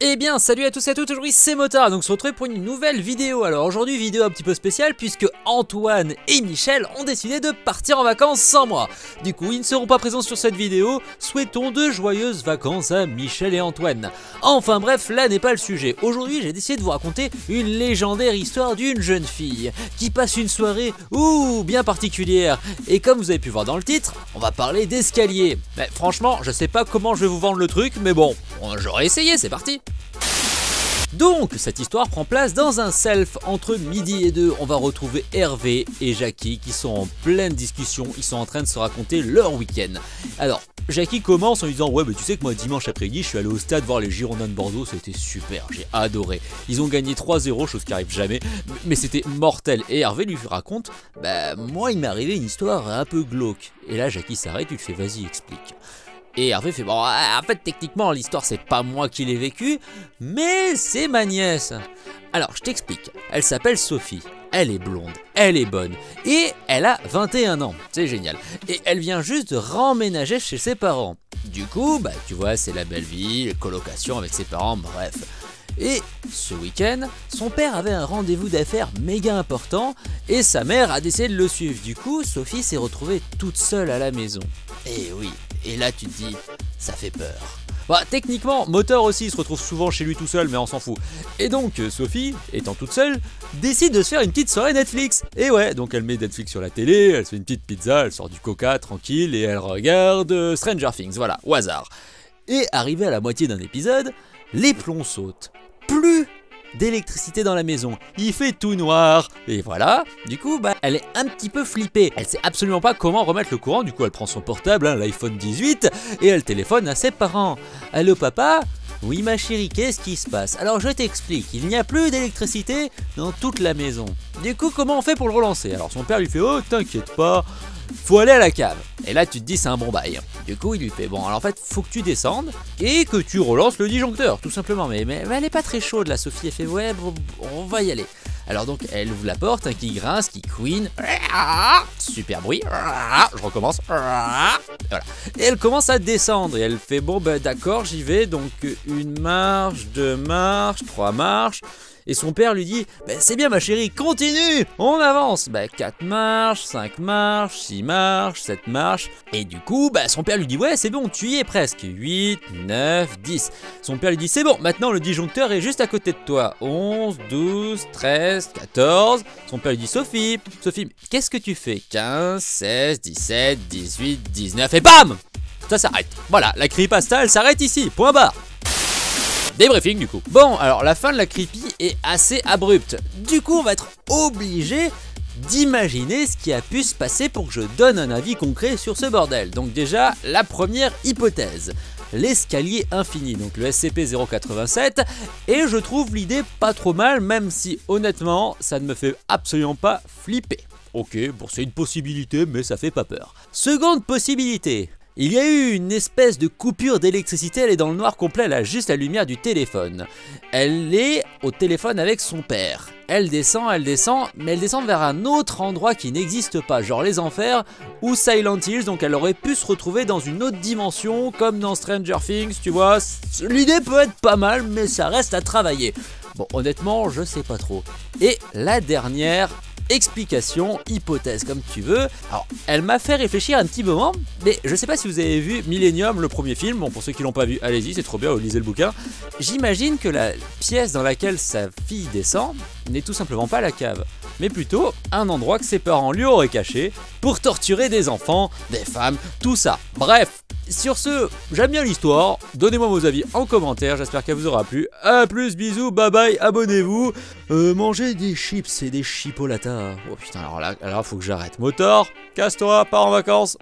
Eh bien salut à tous et à toutes, aujourd'hui c'est Motard, donc on se retrouve pour une nouvelle vidéo. Alors aujourd'hui vidéo un petit peu spéciale puisque Antoine et Michel ont décidé de partir en vacances sans moi. Du coup ils ne seront pas présents sur cette vidéo, souhaitons de joyeuses vacances à Michel et Antoine. Enfin bref, là n'est pas le sujet. Aujourd'hui j'ai décidé de vous raconter une légendaire histoire d'une jeune fille qui passe une soirée bien particulière. Et comme vous avez pu voir dans le titre, on va parler d'escalier. Mais franchement je sais pas comment je vais vous vendre le truc, mais bon, j'aurais essayé, c'est parti. Donc, cette histoire prend place dans un self entre midi et 2. On va retrouver Hervé et Jackie qui sont en pleine discussion. Ils sont en train de se raconter leur week-end. Alors, Jackie commence en lui disant « Ouais, mais tu sais que moi, dimanche après-midi, je suis allé au stade voir les Girondins de Bordeaux. C'était super, j'ai adoré. Ils ont gagné 3-0, chose qui arrive jamais. Mais c'était mortel. » Et Hervé lui raconte « Bah, moi, il m'est arrivé une histoire un peu glauque. » Et là, Jackie s'arrête, il lui fait « Vas-y, explique. » Et Hervé fait bon, en fait techniquement l'histoire c'est pas moi qui l'ai vécue, mais c'est ma nièce. Alors je t'explique, elle s'appelle Sophie, elle est blonde, elle est bonne, et elle a 21 ans, c'est génial. Et elle vient juste de remménager chez ses parents. Du coup, bah tu vois c'est la belle vie, colocation avec ses parents, bref. Et ce week-end, son père avait un rendez-vous d'affaires méga important et sa mère a décidé de le suivre. Du coup, Sophie s'est retrouvée toute seule à la maison. Et oui, et là tu te dis, ça fait peur. Bah techniquement, Moteur aussi il se retrouve souvent chez lui tout seul, mais on s'en fout. Et donc Sophie, étant toute seule, décide de se faire une petite soirée Netflix. Et ouais, donc elle met Netflix sur la télé, elle se fait une petite pizza, elle sort du coca tranquille et elle regarde Stranger Things, voilà, au hasard. Et arrivé à la moitié d'un épisode, les plombs sautent. Plus d'électricité dans la maison, il fait tout noir, et voilà, du coup bah elle est un petit peu flippée, elle sait absolument pas comment remettre le courant, du coup elle prend son portable, l'iPhone 18, et elle téléphone à ses parents. Allô papa? Oui ma chérie, qu'est-ce qui se passe? Alors je t'explique, il n'y a plus d'électricité dans toute la maison. Du coup comment on fait pour le relancer? Alors son père lui fait oh t'inquiète pas, faut aller à la cave. Et là tu te dis c'est un bon bail. Du coup il lui fait bon alors en fait faut que tu descendes et que tu relances le disjoncteur tout simplement. Mais elle est pas très chaude la Sophie, elle fait ouais bon, on va y aller. Alors donc elle ouvre la porte, qui grince, qui couine, super bruit, je recommence, voilà. Et elle commence à descendre et elle fait bon bah d'accord j'y vais, donc une marche, 2 marches, 3 marches. Et son père lui dit bah, c'est bien ma chérie, continue, on avance. Bah 4 marches, 5 marches, 6 marches, 7 marches. Et du coup bah, son père lui dit ouais c'est bon tu y es presque. 8, 9, 10. Son père lui dit c'est bon maintenant le disjoncteur est juste à côté de toi. 11, 12, 13, 14. Son père lui dit Sophie, qu'est-ce que tu fais? 15, 16, 17, 18, 19 et bam, ça s'arrête. Voilà, la creepypasta elle s'arrête ici, point barre. Débriefing du coup. Bon, alors la fin de la creepy est assez abrupte. Du coup, on va être obligé d'imaginer ce qui a pu se passer pour que je donne un avis concret sur ce bordel. Donc déjà, la première hypothèse. L'escalier infini, donc le SCP-087, et je trouve l'idée pas trop mal, même si honnêtement, ça ne me fait absolument pas flipper. Ok, bon c'est une possibilité, mais ça fait pas peur. Seconde possibilité. Il y a eu une espèce de coupure d'électricité, elle est dans le noir complet, elle a juste la lumière du téléphone. Elle est au téléphone avec son père. Elle descend, mais elle descend vers un autre endroit qui n'existe pas, genre les enfers ou Silent Hills, donc elle aurait pu se retrouver dans une autre dimension, comme dans Stranger Things, tu vois. L'idée peut être pas mal, mais ça reste à travailler. Bon, honnêtement, je sais pas trop. Et la dernière explication, hypothèse comme tu veux. Alors, elle m'a fait réfléchir un petit moment, mais je sais pas si vous avez vu Millennium, le premier film. Bon, pour ceux qui l'ont pas vu, allez-y, c'est trop bien, lisez le bouquin. J'imagine que la pièce dans laquelle sa fille descend n'est tout simplement pas la cave, mais plutôt un endroit que ses parents lui auraient caché pour torturer des enfants, des femmes, tout ça. Bref, sur ce, j'aime bien l'histoire, donnez-moi vos avis en commentaire, j'espère qu'elle vous aura plu. A plus, bisous, bye bye, abonnez-vous. Mangez des chips et des chipolatas. Oh putain, alors là, faut que j'arrête. Motor, casse-toi, pars en vacances.